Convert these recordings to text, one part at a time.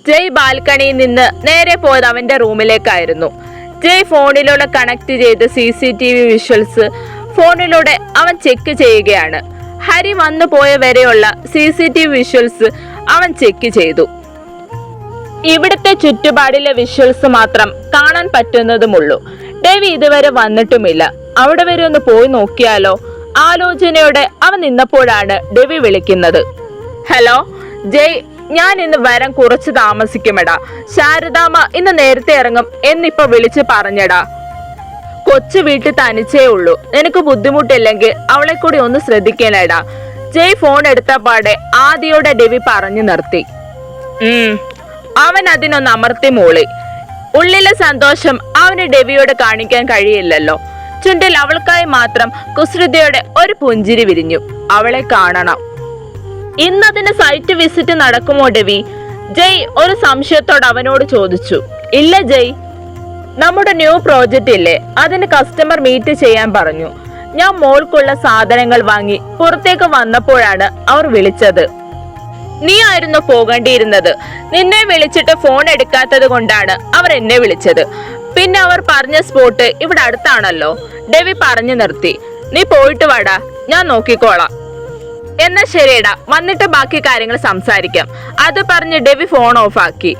ജയ് ബാൽക്കണിയിൽ നിന്ന് നേരെ പോയത് അവന്റെ റൂമിലേക്കായിരുന്നു. ജയ് ഫോണിലൂടെ കണക്ട് ചെയ്ത് CCTV വിഷ്വൽസ് ഫോണിലൂടെ അവൻ ചെക്ക് ചെയ്യുകയാണ്. ഹരി വന്നു പോയ വരെയുള്ള CCTV വിഷ്വൽസ് അവൻ ചെക്ക് ചെയ്തു. ഇവിടുത്തെ ചുറ്റുപാടിലെ വിഷ്വൽസ് മാത്രം കാണാൻ പറ്റുന്നതുമുള്ളൂ. ഡെവി ഇതുവരെ വന്നിട്ടുമില്ല. അവിടെ വരെ ഒന്ന് പോയി നോക്കിയാലോ? ആലോചനയോടെ അവൻ നിന്നപ്പോഴാണ് ഡെവി വിളിക്കുന്നത്. ഹലോ ജയ്, ഞാൻ ഇന്ന് വരാൻ കുറച്ച് താമസിക്കുമെടാ. ശാരദാമ്മ ഇന്ന് നേരത്തെ ഇറങ്ങും എന്നിപ്പോ വിളിച്ച് പറഞ്ഞടാ. കൊച്ചു വീട്ടിൽ തനിച്ചേ ഉള്ളൂ, നിനക്ക് ബുദ്ധിമുട്ടില്ലെങ്കിൽ അവളെ കൂടി ഒന്ന് ശ്രദ്ധിക്കണേടാ. ജയ് ഫോൺ എടുത്ത പാടെ ആദിയോടെ ഡെവി പറഞ്ഞു നിർത്തി. അവൻ അതിനൊന്ന് അമർത്തി മൂളി. ഉള്ളിലെ സന്തോഷം അവന് ഡെവിയോട് കാണിക്കാൻ കഴിയില്ലല്ലോ. ചുണ്ടിൽ അവൾക്കായി മാത്രം കുസൃതിയോടെ ഒരു പുഞ്ചിരി വിരിഞ്ഞു. അവളെ കാണണം. ഇന്നതിന് സൈറ്റ് വിസിറ്റ് നടക്കുമോ ഡെവി? ജയ് ഒരു സംശയത്തോടെ അവനോട് ചോദിച്ചു. ഇല്ല ജയ്, നമ്മുടെ ന്യൂ പ്രോജക്റ്റ് ഇല്ലേ, അതിന് കസ്റ്റമർ മീറ്റ് ചെയ്യാൻ പറഞ്ഞു. ഞാൻ മോൾക്കുള്ള സാധനങ്ങൾ വാങ്ങി പുറത്തേക്ക് വന്നപ്പോഴാണ് അവർ വിളിച്ചത്. നീ ആയിരുന്നു പോകേണ്ടിയിരുന്നത്. നിന്നെ വിളിച്ചിട്ട് ഫോൺ എടുക്കാത്തത് കൊണ്ടാണ് അവർ എന്നെ വിളിച്ചത്. പിന്നെ അവർ പറഞ്ഞ സ്പോട്ട് ഇവിടെ അടുത്താണല്ലോ. ഡെവി പറഞ്ഞു നിർത്തി. നീ പോയിട്ട് വാടാ, ഞാൻ നോക്കിക്കോളാം. എന്നാ ശരിയടാ, വന്നിട്ട് ബാക്കി കാര്യങ്ങൾ സംസാരിക്കാം. അത് പറഞ്ഞ് ഡെവി ഫോൺ ഓഫ് ആക്കി.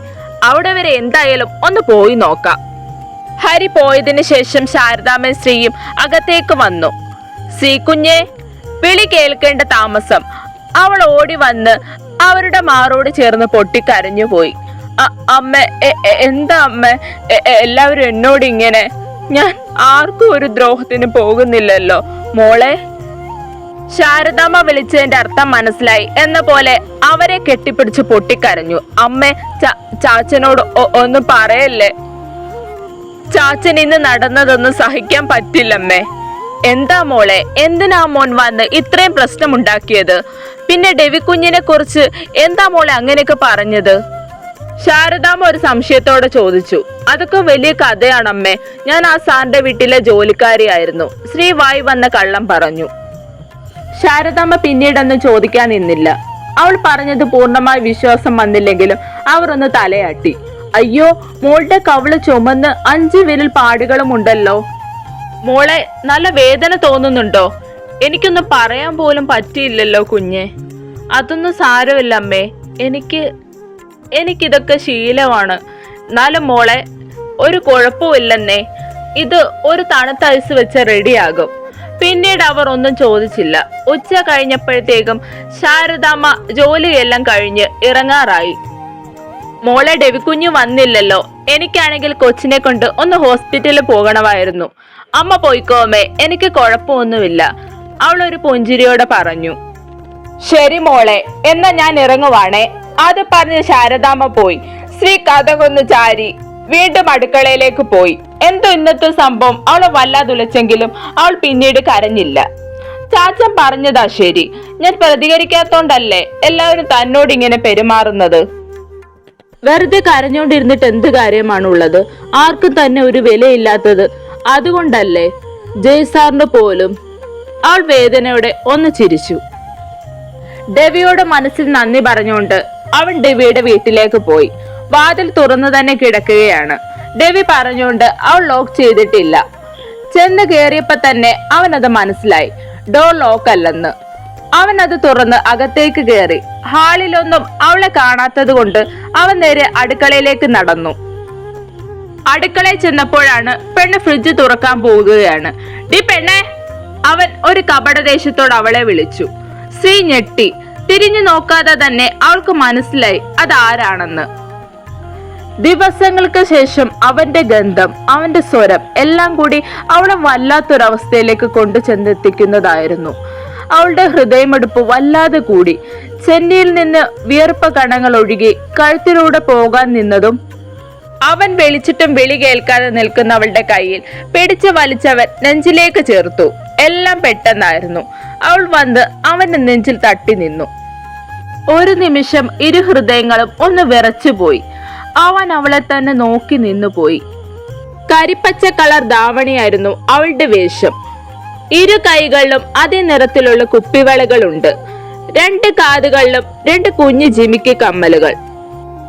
അവിടെ വരെ എന്തായാലും ഒന്ന് പോയി നോക്കാം. ഹരി പോയതിനു ശേഷം ശാരദാമ്മയും ശ്രീയും അകത്തേക്ക് വന്നു. ശ്രീ കുഞ്ഞേ, വിളി കേൾക്കേണ്ട താമസം. അവൾ ഓടി വന്ന് അവരുടെ മാറോട് ചേർന്ന് പൊട്ടിക്കരഞ്ഞു പോയി. അമ്മ, എന്താ അമ്മ, എല്ലാവരും എന്നോട് ഇങ്ങനെ? ഞാൻ ആർക്കും ഒരു ദ്രോഹത്തിന് പോകുന്നില്ലല്ലോ മോളെ. ശാരദാമ്മ വിളിച്ചതിന്റെ അർത്ഥം മനസ്സിലായി എന്ന പോലെ അവരെ കെട്ടിപ്പിടിച്ച് പൊട്ടിക്കരഞ്ഞു. അമ്മേ, ചാച്ചനോട് ഒന്നും പറയല്ലേ. ചാച്ചൻ ഇന്ന് നടന്നതൊന്നും സഹിക്കാൻ പറ്റില്ലമ്മേ. എന്താ മോളെ, എന്തിനാ മോൻ വന്ന് ഇത്രയും പ്രശ്നം ഉണ്ടാക്കിയത്? പിന്നെ ഡെവി കുഞ്ഞിനെ കുറിച്ച് എന്താ മോളെ അങ്ങനെയൊക്കെ പറഞ്ഞത്? ശാരദാമ്മ ഒരു സംശയത്തോടെ ചോദിച്ചു. അതൊക്കെ വലിയ കഥയാണമ്മേ. ഞാൻ ആ സാറിന്റെ വീട്ടിലെ ജോലിക്കാരിയായിരുന്നു. ശ്രീ വായി വന്ന കള്ളം പറഞ്ഞു. ശാരദാമ്മ പിന്നീടൊന്നും ചോദിക്കാൻ നിന്നില്ല. അവൾ പറഞ്ഞത് പൂർണ്ണമായി വിശ്വാസം വന്നില്ലെങ്കിലും അവർ ഒന്ന് തലയാട്ടി. അയ്യോ, മോളുടെ കവിള് ചുമന്ന് 5 വിരൽ പാടുകളും ഉണ്ടല്ലോ. മോളെ, നല്ല വേദന തോന്നുന്നുണ്ടോ? എനിക്കൊന്നും പറയാൻ പോലും പറ്റിയില്ലല്ലോ കുഞ്ഞെ. അതൊന്നും സാരമില്ല അമ്മേ, എനിക്കിതൊക്കെ ശീലമാണ്. എന്നാലും മോളെ, ഒരു കുഴപ്പമില്ലെന്നേ. ഇത് ഒരു തണുത്ത ഐസ് വെച്ച് റെഡിയാകും. പിന്നീട് അവർ ഒന്നും ചോദിച്ചില്ല. ഉച്ച കഴിഞ്ഞപ്പോഴത്തേക്കും ശാരദാമ്മ ജോലിയെല്ലാം കഴിഞ്ഞ് ഇറങ്ങാറായി. മോളെ, ഡെവിക്കുഞ്ഞു വന്നില്ലല്ലോ. എനിക്കാണെങ്കിൽ കൊച്ചിനെ കൊണ്ട് ഒന്ന് ഹോസ്പിറ്റലിൽ പോകണമായിരുന്നു. അമ്മ പോയിക്കോ അമ്മേ, എനിക്ക് കുഴപ്പമൊന്നുമില്ല, അവളൊരു പുഞ്ചിരിയോടെ പറഞ്ഞു. ശരി മോളെ, എന്നാ ഞാൻ ഇറങ്ങുവാണേ. അത് പറഞ്ഞ് ശാരദാമ്മ പോയി. ശ്രീ കഥകൊന്ന് ചാരി വീണ്ടും അടുക്കളയിലേക്ക് പോയി. എന്തോ ഇന്നത്തെ സംഭവം അവളെ വല്ലാതുലച്ചെങ്കിലും അവൾ പിന്നീട് കരഞ്ഞില്ല. ചാച്ചൻ പറഞ്ഞതാ ശരി. ഞാൻ പ്രതികരിക്കാത്തോണ്ടല്ലേ എല്ലാവരും തന്നോട് ഇങ്ങനെ പെരുമാറുന്നത്. വെറുതെ കരഞ്ഞോണ്ടിരുന്നിട്ട് എന്ത് കാര്യമാണുള്ളത്? ആർക്കും തന്നെ ഒരു വിലയില്ലാത്തത് അതുകൊണ്ടല്ലേ? ജയ് സാറിന് പോലും. അവൾ വേദനയോടെ ഒന്ന് ചിരിച്ചു. ഡെവിയോട് മനസ്സിൽ നന്ദി പറഞ്ഞുകൊണ്ട് അവൻ ഡെവിയുടെ വീട്ടിലേക്ക് പോയി. വാതിൽ തുറന്നു തന്നെ കിടക്കുകയാണ്. ഡെവി പറഞ്ഞുകൊണ്ട് അവൾ ലോക്ക് ചെയ്തിട്ടില്ല. ചെന്ന് കയറിയപ്പോ തന്നെ അവനത് മനസ്സിലായി, ഡോർ ലോക്ക് അല്ലെന്ന്. അവൻ അത് തുറന്ന് അകത്തേക്ക് കയറി. ഹാളിലൊന്നും അവളെ കാണാത്തത് കൊണ്ട് അവൻ നേരെ അടുക്കളയിലേക്ക് നടന്നു. അടുക്കളയിൽ ചെന്നപ്പോഴാണ് പെണ്ണ് ഫ്രിഡ്ജ് തുറക്കാൻ പോകുകയാണ്. ഡി പെണ്ണേ, അവൻ ഒരു കപടദേശത്തോട് അവളെ വിളിച്ചു. ശ്രീ ഞെട്ടി. തിരിഞ്ഞു നോക്കാതെ തന്നെ അവൾക്ക് മനസ്സിലായി അതാരാണെന്ന്. ദിവസങ്ങൾക്ക് ശേഷം അവന്റെ ഗന്ധം, അവന്റെ സ്വരം എല്ലാം കൂടി അവളെ വല്ലാത്തൊരവസ്ഥയിലേക്ക് കൊണ്ടു ചെന്നെത്തിക്കുന്നതായിരുന്നു. അവളുടെ ഹൃദയമെടുപ്പ് വല്ലാതെ കൂടി. ചെന്നിയിൽ നിന്ന് വിയർപ്പ കണങ്ങൾ ഒഴുകി കഴുത്തിലൂടെ പോകാൻ നിന്നതും അവൻ വിളിച്ചിട്ടും വിളി കേൾക്കാതെ നിൽക്കുന്ന അവളുടെ കയ്യിൽ പിടിച്ചു വലിച്ചവൻ നെഞ്ചിലേക്ക് ചേർത്തു. എല്ലാം പെട്ടെന്നായിരുന്നു. അവൾ വന്ന് അവന്റെ നെഞ്ചിൽ തട്ടി നിന്നു. ഒരു നിമിഷം ഇരു ഹൃദയങ്ങളും ഒന്ന് വിറച്ചുപോയി. അവൻ അവളെ തന്നെ നോക്കി നിന്നുപോയി. കരിപ്പച്ച കളർ ധാവണിയായിരുന്നു അവളുടെ വേഷം. ഇരു കൈകളിലും അതേ നിറത്തിലുള്ള കുപ്പിവളകളുണ്ട്. 2 കാതുകളിലും 2 കുഞ്ഞു ജിമിക്കി കമ്മലുകൾ.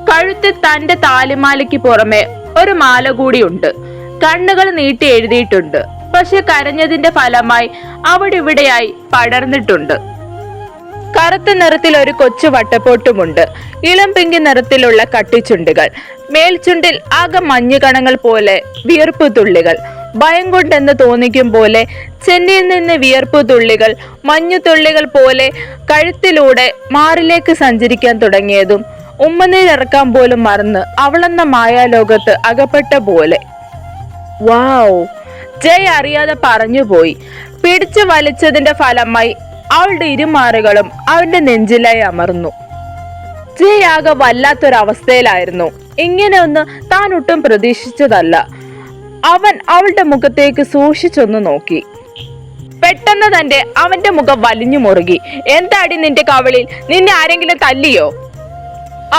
കഴുത്തിൽ തന്റെ താലിമാലയ്ക്ക് പുറമെ ഒരു മാല കൂടിയുണ്ട്. കണ്ണുകൾ നീട്ടി എഴുതിയിട്ടുണ്ട്. പക്ഷെ കരഞ്ഞതിന്റെ ഫലമായി അവിടെ ഇവിടെയായി പടർന്നിട്ടുണ്ട്. കറുത്ത നിറത്തിൽ ഒരു കൊച്ചു വട്ടപ്പൊട്ടുമുണ്ട്. ഇളം പിങ്കി നിറത്തിലുള്ള കട്ടിച്ചുണ്ടുകൾ. മേൽചുണ്ടിൽ ആകെ മഞ്ഞുകണങ്ങൾ പോലെ വിയർപ്പ് തുള്ളികൾ. ഭയം കൊണ്ടെന്ന് തോന്നിക്കും പോലെ ചെന്നിയിൽ നിന്ന് വിയർപ്പ് തുള്ളികൾ മഞ്ഞുതുള്ളികൾ പോലെ കഴുത്തിലൂടെ മാറിലേക്ക് സഞ്ചരിക്കാൻ തുടങ്ങിയതും ഉമ്മനീരിറക്കാൻ പോലും മറന്ന് അവളെന്ന മായാലോകത്ത് അകപ്പെട്ട പോലെ. വാവ്! ജയ് അറിയാതെ പറഞ്ഞുപോയി. പിടിച്ചു വലിച്ചതിന്റെ ഫലമായി അവളുടെ ഇരുമാറുകളും അവന്റെ നെഞ്ചിലായി അമർന്നു. ജയ് ആകെ വല്ലാത്തൊരവസ്ഥയിലായിരുന്നു. ഇങ്ങനെ ഒന്ന് താൻ ഒട്ടും പ്രതീക്ഷിച്ചതല്ല. അവൻ അവളുടെ മുഖത്തേക്ക് സൂക്ഷിച്ചൊന്നു നോക്കി. പെട്ടെന്ന് തന്നെ അവന്റെ മുഖം വലിഞ്ഞു മുറുകി. എന്താടി നിന്റെ കവളിൽ? നിന്നെ ആരെങ്കിലും തല്ലിയോ?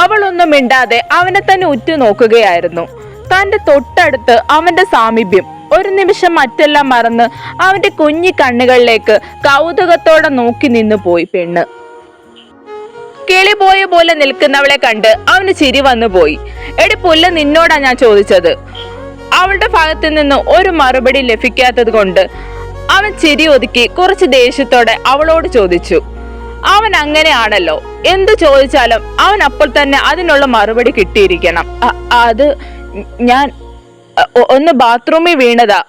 അവളൊന്നും മിണ്ടാതെ അവനെ തന്നെ ഉറ്റു നോക്കുകയായിരുന്നു. തന്റെ തൊട്ടടുത്ത് അവന്റെ സാമീപ്യം. ഒരു നിമിഷം മറ്റെല്ലാം മറന്ന് അവന്റെ കുഞ്ഞി കണ്ണുകളിലേക്ക് കൗതുകത്തോടെ നോക്കി നിന്നു പോയി പെണ്ണ്. കിളി പോയ പോലെ നിൽക്കുന്നവളെ കണ്ട് അവന് ചിരി വന്നു പോയി. എടി പുല്ല, നിന്നോടാ ഞാൻ ചോദിച്ചത്. അവളുടെ ഭാഗത്ത് നിന്ന് ഒരു മറുപടി ലഭിക്കാത്തത് കൊണ്ട് അവൻ ചിരി ഒതുക്കി കുറച്ച് ദേഷ്യത്തോടെ അവളോട് ചോദിച്ചു. അവൻ അങ്ങനെയാണല്ലോ, എന്ത് ചോദിച്ചാലും അവൻ അപ്പോൾ തന്നെ അതിനുള്ള മറുപടി കിട്ടിയിരിക്കണം. അത് ഞാൻ ഒന്ന് ബാത്റൂമിൽ വീണതാ.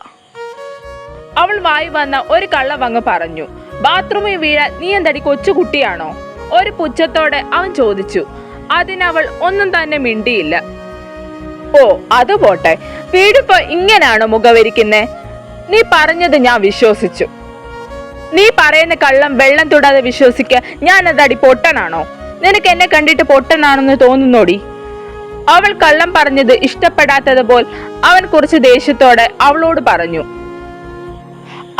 അവൾ വായി വന്ന ഒരു കള്ളവങ്ങ് പറഞ്ഞു. ബാത്റൂമിൽ വീഴാൻ നീ എന്തടി കൊച്ചുകുട്ടിയാണോ? ഒരു പുച്ഛത്തോടെ അവൻ ചോദിച്ചു. അതിനവൾ ഒന്നും തന്നെ മിണ്ടിയില്ല. ഓ, അത് പോട്ടെ, വീടിപ്പോ ഇങ്ങനെയാണോ മുഖവരിക്കുന്നേ? നീ പറഞ്ഞത് ഞാൻ വിശ്വസിച്ചു. നീ പറയുന്ന കള്ളം വെള്ളം തൊടാതെ വിശ്വസിക്കാൻ ഞാൻ അതടി പൊട്ടനാണോ? നിനക്ക് എന്നെ കണ്ടിട്ട് പൊട്ടനാണെന്ന് തോന്നുന്നോടി? അവൾ കള്ളം പറഞ്ഞത് ഇഷ്ടപ്പെടാത്തതുപോൽ അവൻ കുറച്ച് ദേഷ്യത്തോടെ അവളോട് പറഞ്ഞു.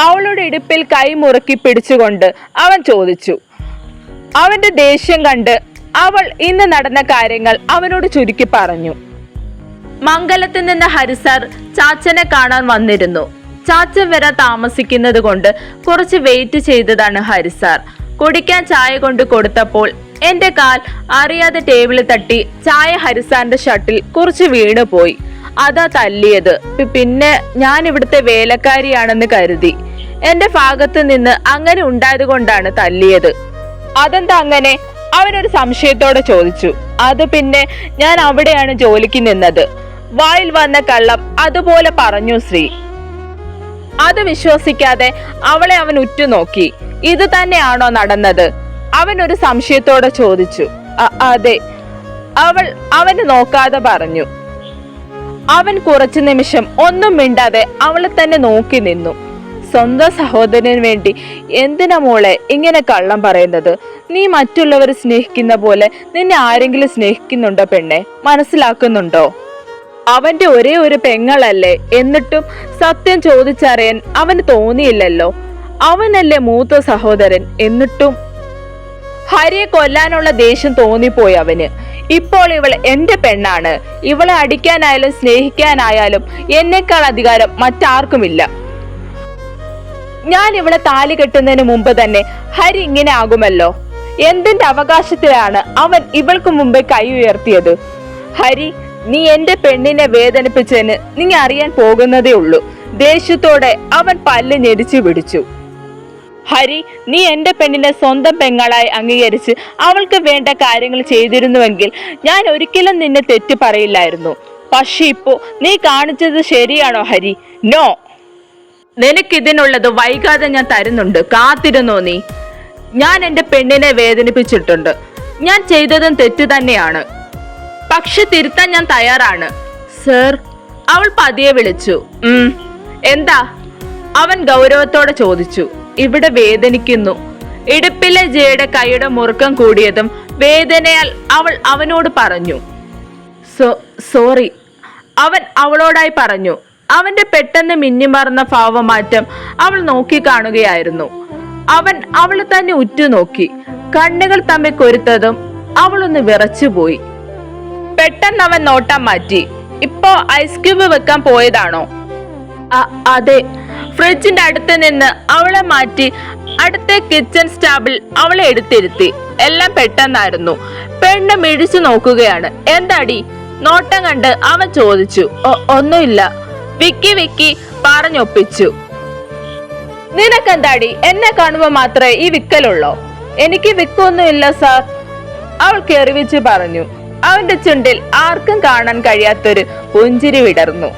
അവളുടെ ഇടുപ്പിൽ കൈ മുറുക്കി പിടിച്ചുകൊണ്ട് അവൻ ചോദിച്ചു. അവന്റെ ദേഷ്യം കണ്ട് അവൾ ഇന്ന് നടന്ന കാര്യങ്ങൾ അവനോട് ചുരുക്കി പറഞ്ഞു. മംഗലത്ത് നിന്ന് ഹരിസാർ ചാച്ചനെ കാണാൻ വന്നിരുന്നു. ചാച്ചൻ വരാൻ താമസിക്കുന്നത് കൊണ്ട് കുറച്ച് വെയിറ്റ് ചെയ്തതാണ് ഹരിസാർ. കുടിക്കാൻ ചായ കൊണ്ട് കൊടുത്തപ്പോൾ എന്റെ കാൽ അറിയാതെ ടേബിളിൽ തട്ടി ചായ ഹരിസാറിന്റെ ഷട്ടിൽ കുറച്ച് വീണു പോയി. അതാ തല്ലിയത്. പിന്നെ ഞാൻ ഇവിടുത്തെ വേലക്കാരിയാണെന്ന് കരുതി. എന്റെ ഭാഗത്ത് നിന്ന് അങ്ങനെ ഉണ്ടായത് കൊണ്ടാണ് തല്ലിയത്. അതെന്താ അങ്ങനെ? അവനൊരു സംശയത്തോടെ ചോദിച്ചു. അത് പിന്നെ ഞാൻ അവിടെയാണ് ജോലിക്ക് നിന്നത്. വായിൽ വന്ന കള്ളം അതുപോലെ പറഞ്ഞു ശ്രീ. അത് വിശ്വസിക്കാതെ അവളെ അവൻ ഉറ്റുനോക്കി. ഇത് തന്നെയാണോ നടന്നത്? അവൻ ഒരു സംശയത്തോടെ ചോദിച്ചു. അതെ, അവൾ അവന് നോക്കാതെ പറഞ്ഞു. അവൻ കുറച്ചു നിമിഷം ഒന്നും മിണ്ടാതെ അവളെ തന്നെ നോക്കി നിന്നു. സ്വന്തം സഹോദരന് വേണ്ടി എന്തിനാ മോളെ ഇങ്ങനെ കള്ളം പറയുന്നത്? നീ മറ്റുള്ളവരെ സ്നേഹിക്കുന്ന പോലെ നിന്നെ ആരെങ്കിലും സ്നേഹിക്കുന്നുണ്ടോ പെണ്ണെ? മനസ്സിലാക്കുന്നുണ്ടോ? അവന്റെ ഒരേ ഒരു പെങ്ങളല്ലേ? എന്നിട്ടും സത്യം ചോദിച്ചറിയാൻ അവന് തോന്നിയില്ലല്ലോ. അവനല്ലേ മൂത്ത സഹോദരൻ. എന്നിട്ടും ഹരിയെ കൊല്ലാനുള്ള ദേഷ്യം തോന്നിപ്പോയി അവന്. ഇപ്പോൾ ഇവൾ എന്റെ പെണ്ണാണ്. ഇവളെ അടിക്കാനായാലും സ്നേഹിക്കാനായാലും എന്നേക്കാൾ അധികാരം മറ്റാർക്കുമില്ല. ഞാൻ ഇവളെ താലി കെട്ടുന്നതിന് മുമ്പ് തന്നെ ഹരി ഇങ്ങനെ ആകുമല്ലോ. എന്തിന്റെ അവകാശത്തിലാണ് അവൻ ഇവൾക്ക് മുമ്പേ കൈ ഉയർത്തിയത്? ഹരി, നീ എന്റെ പെണ്ണിനെ വേദനിപ്പിച്ചതിന് നീ അറിയാൻ പോകുന്നതേ ഉള്ളൂ. ദേഷ്യത്തോടെ അവൻ പല്ല് ഞെരിച്ചു പിടിച്ചു. ഹരി, നീ എന്റെ പെണ്ണിനെ സ്വന്തം പെങ്ങളായി അംഗീകരിച്ച് അവൾക്ക് വേണ്ട കാര്യങ്ങൾ ചെയ്തിരുന്നുവെങ്കിൽ ഞാൻ ഒരിക്കലും നിന്നെ തെറ്റ് പറയില്ലായിരുന്നു. പക്ഷെ ഇപ്പോ നീ കാണിച്ചത് ശരിയാണോ ഹരി? നോ. നിനക്കിതിനുള്ളത് വൈകാതെ ഞാൻ തരുന്നുണ്ട്. കാത്തിരുന്നോ നീ? ഞാൻ എന്റെ പെണ്ണിനെ വേദനിപ്പിച്ചിട്ടുണ്ട്. ഞാൻ ചെയ്തതും തെറ്റ് തന്നെയാണ്. പക്ഷെ തിരുത്താൻ ഞാൻ തയ്യാറാണ് സർ. അവൾ പതിയെ വിളിച്ചു. എന്താ? അവൻ ഗൗരവത്തോടെ ചോദിച്ചു. ഇവിടെ വേദനിക്കുന്നു. ഇടുപ്പിലെ ജയുടെ കൈയുടെ മുറുക്കം കൂടിയതും വേദനയാൽ അവൾ അവനോട് പറഞ്ഞു. സോറി, അവൻ അവളോടായി പറഞ്ഞു. അവന്റെ പെട്ടെന്ന് മിന്നിമറന്ന ഭാവമാറ്റം അവൾ നോക്കി കാണുകയായിരുന്നു. അവൻ അവളെ തന്നെ ഉറ്റുനോക്കി. കണ്ണുകൾ തമ്മിൽ കൊരുത്തതും അവളൊന്ന് വിറച്ചുപോയി. പെട്ടെന്ന് അവൻ നോട്ടം മാറ്റി. ഇപ്പോ ഐസ് ക്യൂബ് വെക്കാൻ പോയതാണോ? അതെ. ഫ്രിഡ്ജിന്റെ അടുത്ത് നിന്ന് അവളെ മാറ്റി അടുത്ത കിച്ചൺ സ്റ്റാബിൽ അവളെ എടുത്തിരുത്തി. എല്ലാം പെട്ടെന്നായിരുന്നു. പെണ്ണ് മിഴിച്ചു നോക്കുകയാണ്. എന്താടി? നോട്ടം കണ്ട് അവൻ ചോദിച്ചു. ഒന്നുമില്ല, വിക്കി വിക്കി പറഞ്ഞൊപ്പിച്ചു. നിനക്കെന്താടി? എന്നെ കാണുമ്പോ മാത്രമേ ഈ വിക്കലുള്ളോ? എനിക്ക് വിക്കൊന്നുമില്ല സാർ, അവൾ കെറിവിച്ച് പറഞ്ഞു. അവന്റെ ചുണ്ടിൽ ആർക്കും കാണാൻ കഴിയാത്തൊരു പുഞ്ചിരി വിടർന്നു.